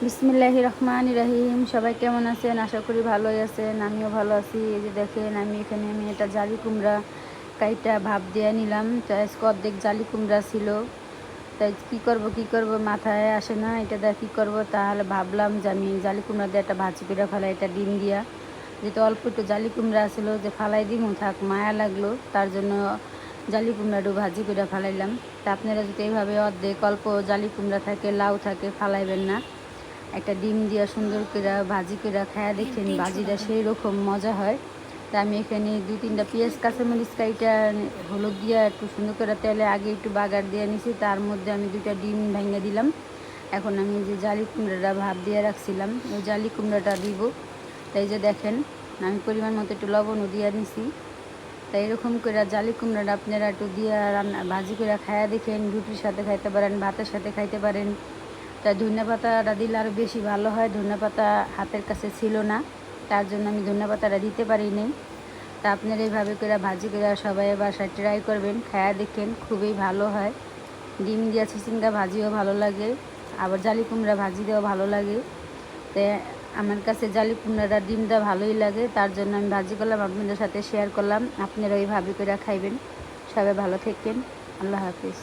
বিসমিল্লাহির রহমানির রহিম। সবাই কেমন আছেন? আশা করি ভালোই আছেন। আমিও ভালো আছি। এই যে দেখেন, আমি এটা জালি কুমড়া কাইটা ভাপ দিয়ে নিলাম। তো আজকে অর্ধেক জালি কুমড়া ছিল, তাই কি করব মাথায় আসে না। এটা দিয়ে কী করবো, তাহলে ভাবলাম যে আমি জালি কুমড়া দিয়ে একটা ভাজি করে ফেলাই, এটা ডিম দিয়া। যেহেতু অল্প একটু জালি কুমড়া ছিল, যে ফালাই দিমু থাক, মায়া লাগলো, তার জন্য জালি কুমড়াটু ভাজি করে ফেলাইলাম। তা আপনারা যদি এইভাবে অর্ধেক অল্প জালি কুমড়া থাকে, লাউ থাকে, ফালাইবেন না, একটা ডিম দিয়া সুন্দর করে ভাজি করে খায়া দেখেন, ভাজিটা সেই রকম মজা হয়। তা আমি এখানে 2-3টা পেঁয়াজ কাঁচামরিচ কাইটা হলুদ দিয়া একটু সুন্দর করে তেলে আগে একটু বাগার দিয়ে নিছি, তার মধ্যে আমি 2টা ডিম ভেঙে দিলাম। এখন আমি যে জালি কুমড়াটা ভাপ দিয়ে রাখছিলাম, ওই জালি কুমড়াটা দিব। তাই যে দেখেন, আমি পরিমাণ মতো একটু লবণও দিয়ে নিছি। তাই এরকম করে জালি কুমড়াটা আপনারা একটু দিয়ে রান্না ভাজি করে খায়া দেখেন, রুটির সাথে খাইতে পারেন, ভাতের সাথে খাইতে পারেন। তাই ধনিয়া পাতাটা দিলে আরও বেশি ভালো হয়। ধনিয়া পাতা হাতের কাছে ছিল না, তার জন্য আমি ধনিয়া পাতাটা দিতে পারিনি। তা আপনারা এইভাবে করে ভাজি করে সবাই বাসায় ট্রাই করবেন, খায়া দেখেন, খুবই ভালো হয়। ডিম দিয়া চিচিঙ্গা ভাজিও ভালো লাগে, আবার জালি কুমড়া ভাজি দিয়েও ভালো লাগে। তো আমার কাছে জালি কুমড়াটা ডিমটা ভালোই লাগে, তার জন্য আমি ভাজি করলাম, আপনাদের সাথে শেয়ার করলাম। আপনারা ওইভাবে করে খাইবেন। সবাই ভালো থাকবেন। আল্লাহ হাফিজ।